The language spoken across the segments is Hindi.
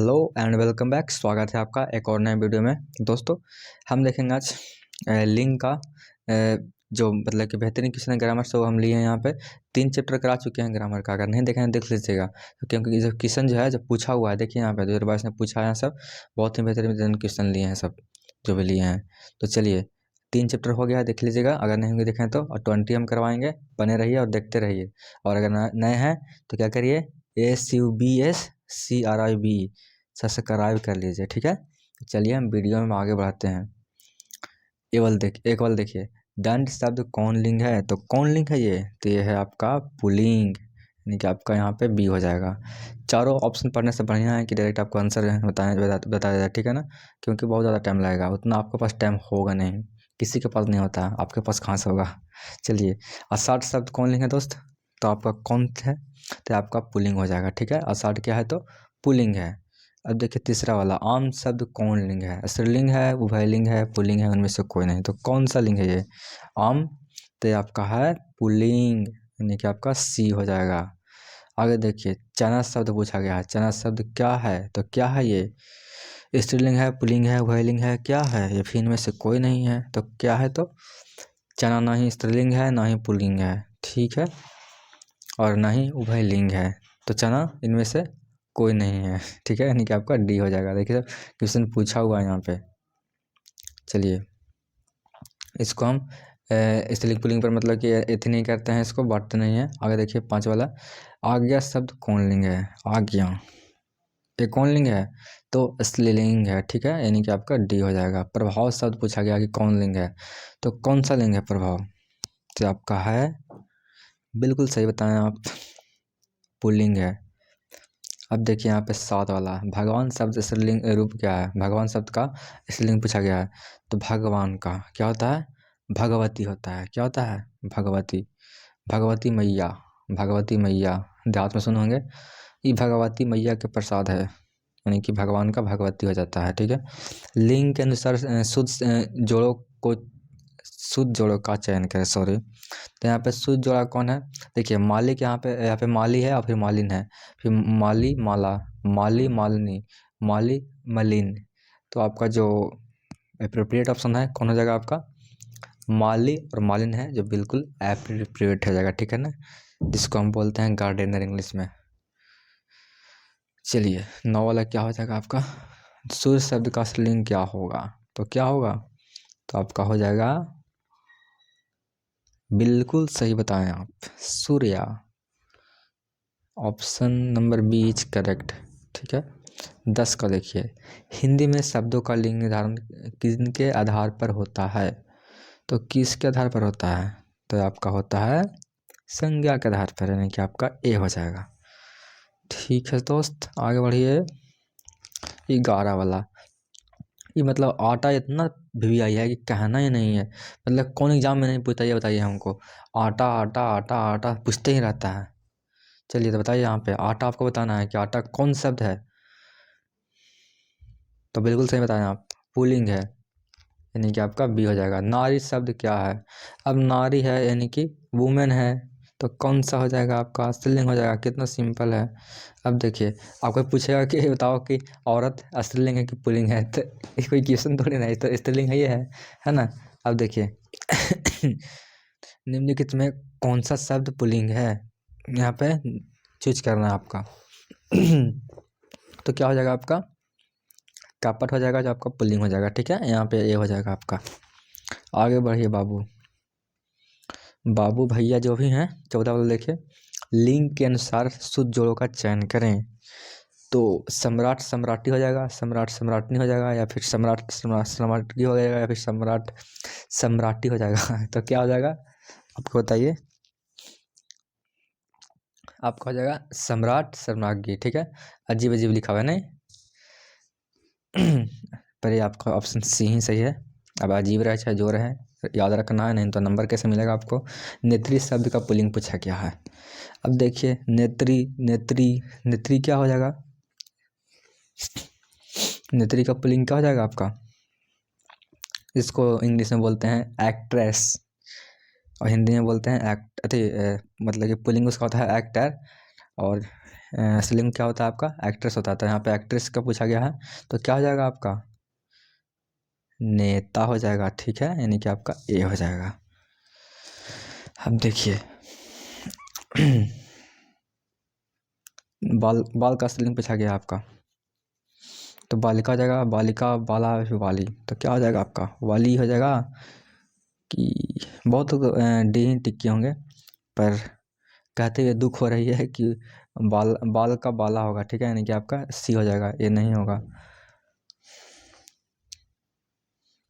Hello and welcome back. स्वागत है आपका एक और नए वीडियो में। दोस्तों हम देखेंगे आज लिंग का जो मतलब कि बेहतरीन क्वेश्चन ग्रामर से वो हम लिए हैं। यहाँ पे 3 चैप्टर करा चुके हैं ग्रामर का, अगर नहीं देखें देख लीजिएगा। तो क्योंकि जो क्वेश्चन जो है जो पूछा हुआ है, देखिए यहाँ पे 2022 ने पूछा है, सब बहुत ही बेहतरीन क्वेश्चन लिए हैं, सब जो भी लिए हैं। तो चलिए 3 चैप्टर हो गया है, देख लीजिएगा। अगर नहीं होंगे देखें तो, और 20 हम करवाएंगे। बने रहिए और देखते रहिए। और अगर नए हैं तो क्या करिए, SUBSCRIB सब्सक्राइब कर लीजिए, ठीक है। चलिए हम वीडियो में आगे बढ़ाते हैं। एक बार देखिए, दंड शब्द कौन लिंग है, तो कौन लिंग है ये, तो ये है आपका पुल्लिंग, यानी कि आपका यहाँ पे बी हो जाएगा। चारों ऑप्शन पढ़ने से बढ़िया है कि डायरेक्ट आपको आंसर बताया जाए, ठीक है ना। क्योंकि बहुत ज़्यादा टाइम लगेगा, उतना आपके पास टाइम होगा नहीं, किसी के पास नहीं होता, आपके पास कहाँ से होगा। चलिए, अषाढ़ शब्द कौन लिंग है दोस्त, तो आपका कौन है, तो आपका पुल्लिंग हो जाएगा, ठीक है। अषाढ़ क्या है, तो पुल्लिंग है। अब देखिए तीसरा वाला, आम शब्द कौन लिंग है, स्त्रीलिंग है, उभयलिंग है, पुल्लिंग है, उनमें से कोई नहीं। तो कौन सा लिंग है ये, आम, तो ये आपका है पुल्लिंग, यानी कि आपका सी हो जाएगा। आगे देखिए, चना शब्द पूछा गया है, चना शब्द क्या है, तो क्या है ये, स्त्रीलिंग है, पुल्लिंग है, उभयलिंग है, क्या है ये, फिर इनमें से कोई नहीं है। तो क्या है, तो चना ना ही स्त्रीलिंग है ना ही पुल्लिंग है, ठीक है, और ना ही उभयलिंग है। तो चना इनमें से कोई नहीं है, ठीक है, यानी कि आपका डी हो जाएगा। देखिए क्वेश्चन पूछा हुआ है यहाँ पे। चलिए इसको हम स्त्रीलिंग पुल्लिंग पर मतलब कि इतने नहीं करते हैं, इसको बांटते नहीं है। आगे देखिए 5 वाला, आज्ञा शब्द कौन लिंग है, आज्ञा ये कौन लिंग है, तो स्त्रीलिंग है, ठीक है, यानी कि आपका डी हो जाएगा। प्रभाव शब्द पूछा गया कि कौन लिंग है, तो कौन सा लिंग है प्रभाव, तो आपका है, बिल्कुल सही बताएं आप, पुल्लिंग है। अब देखिए यहाँ पे 7 वाला, भगवान शब्द स्त्रीलिंग रूप क्या है, भगवान शब्द का स्त्रीलिंग पूछा गया है। तो भगवान का क्या होता है, भगवती होता है। क्या होता है, भगवती, भगवती मैया, भगवती मैया, देहात में सुने होंगे, ये भगवती मैया के प्रसाद है, यानी कि भगवान का भगवती हो जाता है, ठीक है। लिंग के अनुसार शुद्ध जोड़ों का चयन करें, सॉरी। तो यहाँ पे शुद्ध जोड़ा कौन है, देखिए मालिक, यहाँ पे माली है और फिर मालिन है, फिर माली माला, माली मालिनी, माली मलिन। तो आपका जो एप्रोप्रिएट ऑप्शन है कौन हो जाएगा, आपका माली और मालिन है, जो बिल्कुल एप्रोप्रिएट हो जाएगा, ठीक है ना, जिसको हम बोलते हैं गार्डनर इंग्लिश में। चलिए 9 वाला क्या हो जाएगा आपका, सूर्य शब्द का स्त्रीलिंग क्या होगा, तो क्या होगा, तो आपका हो जाएगा, बिल्कुल सही बताएं आप, Surya, option number B is correct, ठीक है। 10 का देखिए, हिंदी में शब्दों का लिंग निर्धारण किसके आधार पर होता है, तो किसके आधार पर होता है, तो आपका होता है संज्ञा के आधार पर, यानी कि आपका ए हो जाएगा, ठीक है दोस्त। आगे बढ़िए, 11 वाला, ये मतलब आटा इतना वीआई है कि कहना ही नहीं है, मतलब कौन एग्जाम में नहीं पूछता, ये बताइए हमको। आटा आटा आटा आटा पूछते ही रहता है। चलिए तो बताइए, यहाँ पे आटा आपको बताना है कि आटा कौन शब्द है, तो बिल्कुल सही बताएं आप, पुल्लिंग है, यानी कि आपका बी हो जाएगा। नारी शब्द क्या है, अब नारी है यानी कि वुमेन है, तो कौन सा हो जाएगा आपका, स्त्रीलिंग हो जाएगा, कितना सिंपल है। अब देखिए आपको पूछेगा कि बताओ कि औरत स्त्रीलिंग है कि पुल्लिंग है, तो ये कोई क्वेश्चन थोड़ी नहीं, तो स्त्रीलिंग है, ये है ना। अब देखिए निम्नलिखित में कौन सा शब्द पुल्लिंग है, यहाँ पे चूज करना है आपका तो क्या हो जाएगा आपका, कापट हो जाएगा, जो आपका पुल्लिंग हो जाएगा, ठीक है, यहाँ पे ये हो जाएगा आपका। आगे बढ़िए बाबू, बाबू भैया जो भी हैं, 14 वाला देखिए, लिंग के अनुसार शुद्ध जोड़ों का चयन करें, तो सम्राट सम्राटी हो जाएगा, सम्राट सम्राटनी हो जाएगा, या फिर सम्राट सम्राटी हो जाएगा, या फिर सम्राट सम्राटी हो जाएगा तो क्या हो जाएगा आपको बताइए, आपका हो जाएगा सम्राट सम्राज्ञी, ठीक है। अजीब अजीब लिखा हुआ है नहीं पर ये आपका ऑप्शन सी ही सही है। अब अजीब रहे चाहे जो रहे, याद रखना है, नहीं तो नंबर कैसे मिलेगा आपको। नेत्री शब्द का पुल्लिंग पूछा क्या है, अब देखिए नेत्री, नेत्री, नेत्री क्या हो जाएगा, नेत्री का पुल्लिंग क्या हो जाएगा आपका, इसको इंग्लिश में बोलते हैं एक्ट्रेस, और हिंदी में बोलते हैं एक्ट, मतलब कि पुल्लिंग उसका होता है एक्टर, और स्त्रीलिंग क्या होता है आपका? एक्ट्रेस होता है। तो यहाँ पे एक्ट्रेस का पूछा गया है, तो क्या हो जाएगा आपका? नेता हो जाएगा, ठीक है, यानी कि आपका ए हो जाएगा। अब देखिए बाल का स्त्रीलिंग पूछा गया आपका, तो बालिका हो जाएगा, बालिका, बाला, वाली, तो क्या हो जाएगा आपका? वाली हो जाएगा। कि बहुत डी टिक्के होंगे, पर कहते हुए दुख हो रही है कि बाल का बाला होगा, ठीक है, यानी कि आपका सी हो जाएगा, ये नहीं होगा।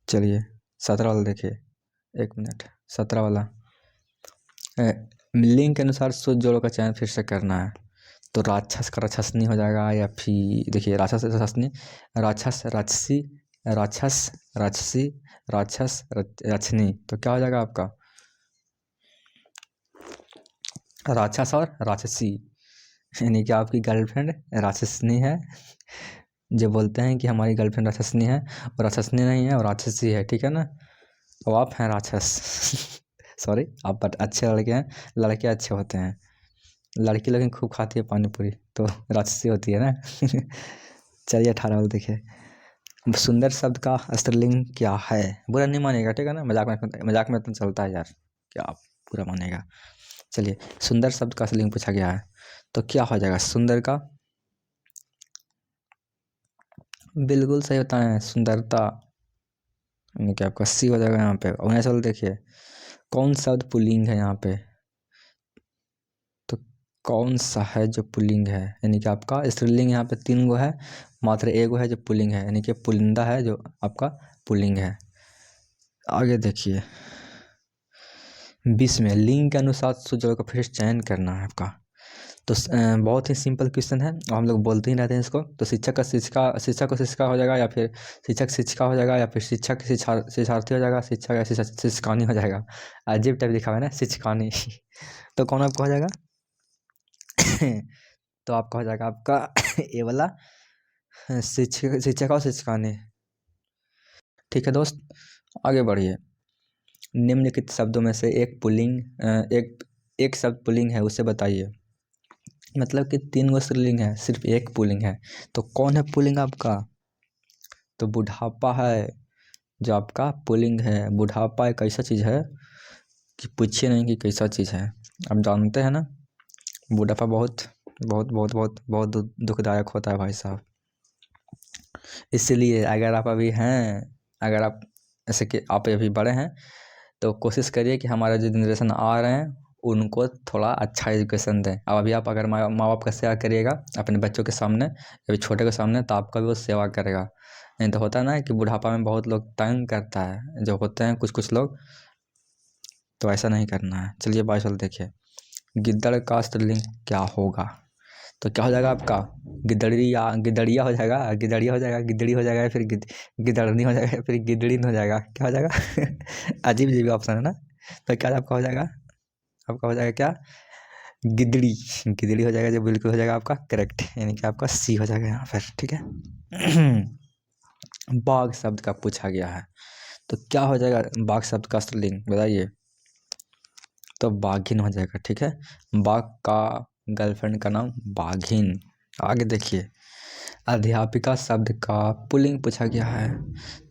चलिए 17 वाला देखिए, 1 मिनट। 17 वाला, लिंग के अनुसार शुद्ध जोड़ों का चयन फिर से करना है। तो राक्षस का राक्षसनी हो जाएगा, या फिर देखिए राक्षस राक्षसनी, राक्षस राक्षसी, राक्षस राक्षसी, राक्षस राक्षनी, तो क्या हो जाएगा आपका? राक्षस और राक्षसी, यानी कि आपकी गर्लफ्रेंड राक्षसनी है। जो बोलते हैं कि हमारी गर्लफ्रेंड राक्षसनी है, और राक्षसनी नहीं है, और राक्षसी है, ठीक है ना। तो आप हैं राक्षस सॉरी, आप बट अच्छे लड़के हैं, लड़के अच्छे होते हैं, लड़की लेकिन खूब खाती है पानी पूरी, तो राक्षसी होती है ना चलिए 18 वाला देखिए, सुंदर शब्द का स्त्रीलिंग क्या है? बुरा नहीं मानेगा, ठीक है ना, मजाक में तो चलता है यार, क्या आप बुरा मानेगा। चलिए सुंदर शब्द का स्त्रीलिंग पूछा गया है, तो क्या हो जाएगा सुंदर का? बिल्कुल सही होता है, सुंदरता, यानी कि आपका सी हो जाएगा यहाँ पे। 19 वाला देखिए, कौन शब्द पुल्लिंग है यहाँ पे? तो कौन सा है जो पुल्लिंग है? यानी कि आपका स्त्रीलिंग यहाँ पे 3 गो है, मात्र एगो है जो पुल्लिंग है, यानी कि पुलिंदा है जो आपका पुल्लिंग है। आगे देखिए 20 में, लिंग के अनुसार सूचक का फिर चयन करना है आपका। तो बहुत ही सिंपल क्वेश्चन है, और हम लोग बोलते ही रहते हैं इसको। तो शिक्षक का शिक्षिका, शिक्षक को शिक्षिका हो जाएगा, या फिर शिक्षक शिक्षिका हो जाएगा, या फिर शिक्षक शिक्षार्थी हो जाएगा, शिक्षक या शिक्षकानी हो जाएगा। अजीब टाइप लिखा हुआ है ना, शिक्षकानी तो कौन आपका हो जाएगा? तो आपका हो जाएगा आपका ये वाला, शिक्षक और शिक्षकानी, ठीक है दोस्त। आगे बढ़िए, निम्नलिखित शब्दों में से एक पुल्लिंग, एक शब्द पुल्लिंग है, उसे बताइए। मतलब कि 3 गो स्त्रीलिंग है, सिर्फ एक पुल्लिंग है, तो कौन है पुल्लिंग आपका? तो बुढ़ापा है जो आपका पुल्लिंग है। बुढ़ापा एक ऐसा चीज़ है कि पूछिए नहीं कि कैसा चीज़ है, आप जानते हैं ना, बुढ़ापा बहुत बहुत बहुत बहुत बहुत दुखदायक होता है भाई साहब। इसलिए अगर आप अभी हैं, अगर आप ऐसे कि आप अभी बड़े हैं, तो कोशिश करिए कि हमारा जो जनरेशन आ रहे हैं उनको थोड़ा अच्छा एजुकेशन दें। अब अभी आप अगर माँ बाप का सेवा करिएगा अपने बच्चों के सामने, अभी छोटे के सामने, तो आपका भी वो सेवा करेगा। नहीं तो होता है ना कि बुढ़ापा में बहुत लोग तंग करता है, जो होते हैं कुछ कुछ लोग, तो ऐसा नहीं करना है। चलिए 22 वाला देखिए, गिद्दड़ का स्त्रीलिंग क्या होगा? तो क्या हो जाएगा आपका? गिद्दड़िया, गिद्दड़िया हो जाएगा, गिद्दड़िया हो जाएगा, गिद्दड़ी हो जाएगा, फिर गिद्दड़नी हो जाएगा, फिर गिद्दड़िन हो जाएगा, क्या हो जाएगा अजीब अजीब ऑप्शन है ना। तो क्या आपका हो जाएगा? आपका हो जाएगा क्या? गिद्दड़ी, गिद्दड़ी हो जाएगा, जो बिल्कुल हो जाएगा आपका करेक्ट, यानी कि आपका सी हो जाएगा यहाँ पर, ठीक है बाघ शब्द का पूछा गया है, तो क्या हो जाएगा बाघ शब्द का स्त्रीलिंग बताइए? तो बाघिन हो जाएगा, ठीक है, बाघ का गर्लफ्रेंड का नाम बाघिन। आगे देखिए, अध्यापिका शब्द का पुल्लिंग पूछा गया है,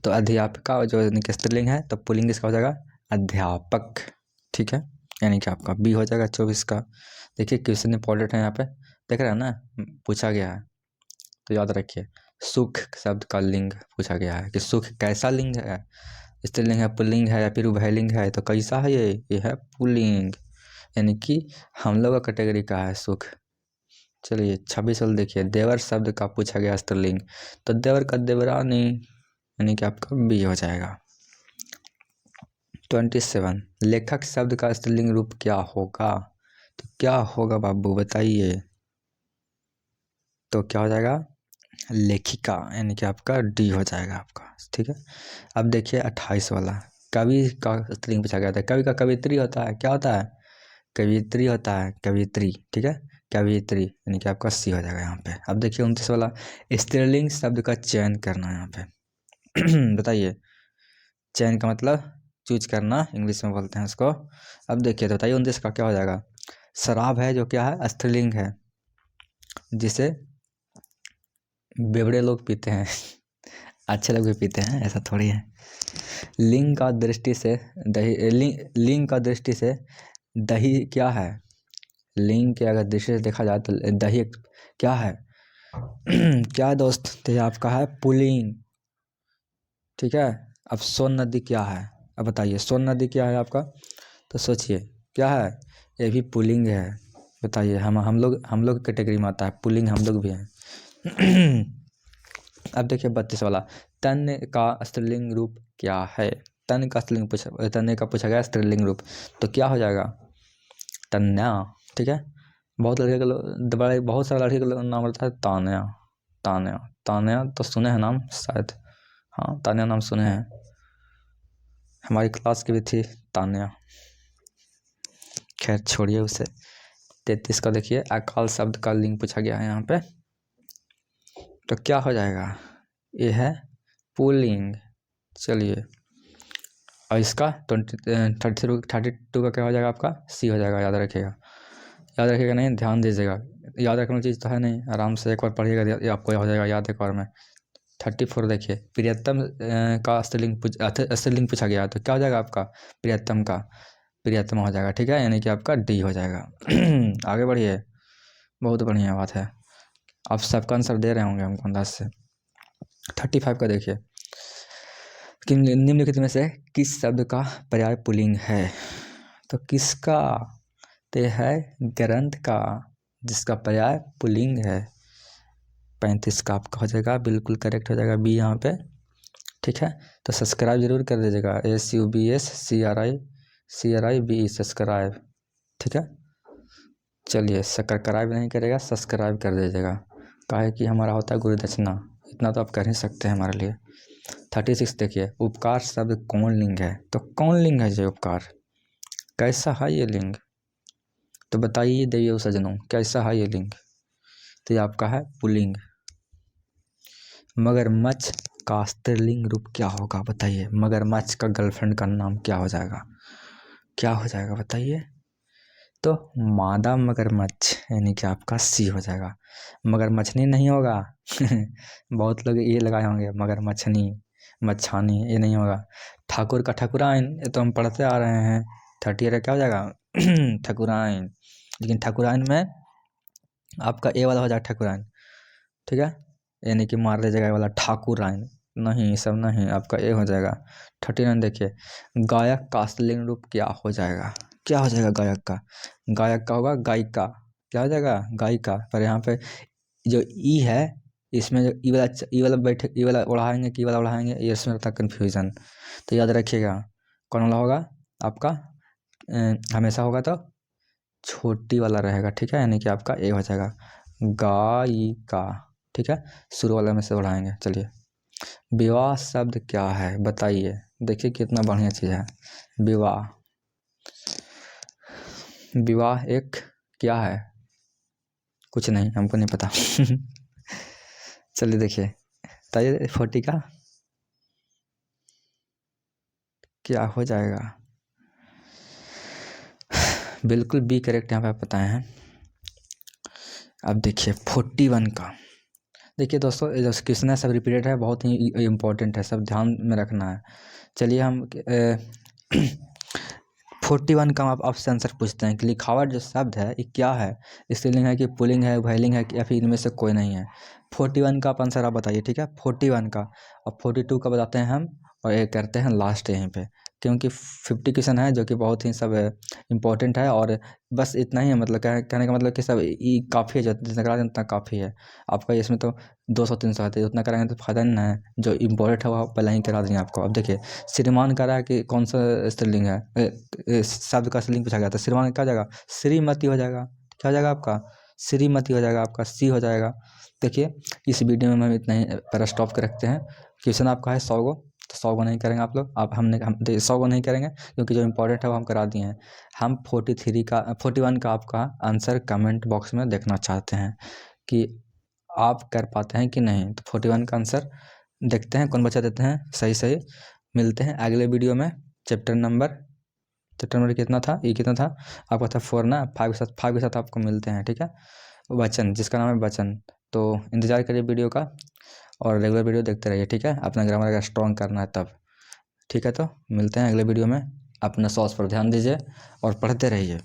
तो अध्यापिका जो स्त्रीलिंग है, तो पुल्लिंग इसका हो जाएगा अध्यापक, ठीक है, यानी कि आपका बी हो जाएगा 24 का। देखिए क्वेश्चन इंपॉर्टेंट है यहाँ पे, देख रहे हैं ना, पूछा गया है, तो याद रखिए। सुख शब्द का लिंग पूछा गया है कि सुख कैसा लिंग है, स्त्रीलिंग है, पुल्लिंग है, या फिर उभयलिंग है, तो कैसा है ये है पुल्लिंग, यानी कि हम लोग का कैटेगरी का है सुख। चलिए 26 वाला देखिए, देवर शब्द का पूछा गया स्त्रीलिंग, तो देवर का देवरानी, यानी कि आपका बी हो जाएगा। 27, लेखक शब्द का स्त्रीलिंग रूप क्या होगा? तो क्या होगा बाबू बताइए? तो क्या हो जाएगा? लेखिका, यानी कि आपका डी हो जाएगा आपका, ठीक है। अब देखिए 28 वाला, कवि का स्त्रीलिंग पूछा गया था। कवि का कवित्री होता है, क्या होता है? कवित्री होता है, कवित्री, ठीक है, कवित्री, यानी कि आपका सी हो जाएगा यहाँ पे। अब देखिए 29 वाला, स्त्रीलिंग शब्द का चयन करना है यहाँ पे बताइए, चयन का मतलब चूज करना, इंग्लिश में बोलते हैं उसको। अब देखिए तो बताइए 29 का क्या हो जाएगा? शराब है जो क्या है? स्त्रीलिंग है, जिसे बेवड़े लोग पीते हैं अच्छे लोग भी पीते हैं, ऐसा थोड़ी है। लिंग का दृष्टि से दही लिंग का दृष्टि से दही क्या है? लिंग के अगर दृष्टि से देखा जाए तो दही क्या है? क्या है दोस्त? तो ये आपका है पुल्लिंग, ठीक है। अब सोन नदी क्या है? अब बताइए सोन नदी क्या है आपका? तो सोचिए क्या है? ये भी पुल्लिंग है। बताइए हम लोग कैटेगरी में आता है, पुल्लिंग हम लोग भी हैं। अब देखिए 32 वाला, तन का स्त्रीलिंग रूप क्या है? तन का पूछा गया स्त्रीलिंग रूप, तो क्या हो जाएगा? तन्या, ठीक है। बहुत लड़के का बहुत सारे लड़के का नाम रहता है तान्या। तान्या तान्या तो सुने हैं नाम शायद, हाँ तान्या नाम सुने हैं, हमारी क्लास की भी थी तान्या। खैर छोड़िए उसे। 33 का देखिए, अकाल शब्द का लिंग पूछा गया है यहाँ पे, तो क्या हो जाएगा? ये है पुल्लिंग। चलिए, और इसका 32 का क्या हो जाएगा आपका? सी हो जाएगा, याद रखिएगा। याद रखिएगा नहीं, ध्यान दीजिएगा, याद रखने चीज़ तो है नहीं, आराम से एक बार पढ़िएगा, ये आपको हो जाएगा याद। एक बार में 34 देखिए, प्रियतम का स्त्रीलिंग पूछा गया, तो क्या हो जाएगा आपका? प्रियतम का प्रियतम हो जाएगा, ठीक है, यानी कि आपका डी हो जाएगा। आगे बढ़िए, बहुत बढ़िया बात है, आप सबका आंसर दे रहे होंगे हमको अंदाज से। 35 का देखिए कि निम्नलिखित में से किस शब्द का पर्याय पुल्लिंग है? तो किसका? तो है ग्रंथ का, जिसका पर्याय पुल्लिंग है। 35 का आपका हो जाएगा, बिल्कुल करेक्ट हो जाएगा बी यहाँ पे, ठीक है। तो सब्सक्राइब जरूर कर दीजिएगा, SUBSCRIBE सब्सक्राइब, ठीक है। चलिए, सब्सक्राइब नहीं करेगा सब्सक्राइब कर दीजिएगा, काहे कि हमारा होता है गुरु दक्षिणा, इतना तो आप कर ही सकते हैं हमारे लिए। 36 देखिए, उपकार शब्द कौन लिंग है? तो कौन लिंग है ये उपकार? कैसा है ये लिंग? तो बताइए देवियों सजनों, कैसा है ये लिंग? तो ये आपका है पुल्लिंग। मगरमच्छ का स्त्रीलिंग रूप क्या होगा? बताइए, मगरमच्छ का गर्लफ्रेंड का नाम क्या हो जाएगा? क्या हो जाएगा बताइए? तो मादा मगरमच्छ, यानी कि आपका सी हो जाएगा। मगरमच्छनी नहीं होगा। बहुत लोग ये लगाए होंगे, मगरमच्छनी मच्छानी, ये नहीं होगा। ठाकुर का ठकुराइन, ये तो हम पढ़ते आ रहे हैं। 38 क्या हो जाएगा? ठकुराइन, लेकिन ठकुराइन में आपका ए वाला हो जाएगा ठकुराइन, ठीक है, यानी कि मार दे जाएगा वाला ठाकुराइन, नहीं सब नहीं, आपका ए हो जाएगा। 39 देखिए, गायक का स्त्रीलिंग रूप क्या हो जाएगा? क्या हो जाएगा गायक का? गायक का होगा गायिका, क्या हो जाएगा? गायिका। पर यहाँ पे जो ई है, इसमें जो ई वाला बैठे, ई वाला उड़ाएंगे कि ई वाला उड़ाएंगे, ये इसमें रहता है कन्फ्यूजन, तो याद रखिएगा कौन वाला होगा आपका। हमेशा होगा तो छोटी वाला रहेगा, ठीक है, यानी कि आपका ए हो जाएगा गायिका, ठीक है, शुरू वाला में से उड़ाएंगे। चलिए, विवाह शब्द क्या है? बताइए, देखिए कितना बढ़िया चीज़ है विवाह। विवाह एक क्या है? कुछ नहीं, हमको नहीं पता। चलिए देखिए, बताइए 40 का क्या हो जाएगा? बिल्कुल बी करेक्ट यहाँ पे आप बताए हैं। अब देखिए 41 का, देखिए दोस्तों जो क्वेश्चन है सब रिपीटेड है, बहुत ही इम्पोर्टेंट है, सब ध्यान में रखना है। चलिए हम 41 का आप आपसे आंसर पूछते हैं कि लिखावट जो शब्द है ये क्या है? स्त्रीलिंग है कि पुल्लिंग है, उभयलिंग है, या फिर इनमें से कोई नहीं है? 41 का आप आंसर आप बताइए, ठीक है, 41 का। और 42 का बताते हैं हम, और ये करते हैं लास्ट यहीं पे, क्योंकि 50 क्वेश्चन है जो कि बहुत ही सब इम्पोर्टेंट है, और बस इतना ही है, मतलब कहने का मतलब कि सब ये काफ़ी है, जितना करा दें उतना काफ़ी है। आपका इसमें तो 200-300 आते हैं, उतना कराएंगे तो फायदा नहीं है, जो इम्पोर्टेंट है वो पहले ही करा देंगे आपको। अब देखिए, श्रीमान कह रहा है कि कौन सा स्त्रीलिंग है, शब्द का स्त्रीलिंग पूछा गया, तो श्रीमान क्या हो जाएगा? श्रीमती हो जाएगा, क्या हो जाएगा आपका? श्रीमती हो जाएगा, आपका सी हो जाएगा। देखिए, इस वीडियो में हम इतना ही पर स्टॉप कर रखते हैं। क्वेश्चन आपका है 100 गो, तो 100 गो नहीं करेंगे आप लोग, आप हमने हम 100 गो नहीं करेंगे, क्योंकि जो इम्पोर्टेंट है वो हम करा दिए हैं। हम 41 का आपका आंसर कमेंट बॉक्स में देखना चाहते हैं कि आप कर पाते हैं कि नहीं। तो 41 का आंसर देखते हैं कौन बच्चा देते हैं सही सही। मिलते हैं अगले वीडियो में। चैप्टर नंबर कितना था? ये कितना था आपका? था 4 ना, 5 के साथ आपको मिलते हैं, ठीक है। वचन, जिसका नाम है वचन। तो इंतज़ार करिए वीडियो का और रेगुलर वीडियो देखते रहिए, ठीक है। अपना ग्रामर अगर स्ट्रॉन्ग करना है तब, ठीक है। तो मिलते हैं अगले वीडियो में। अपना सॉस पर ध्यान दीजिए और पढ़ते रहिए।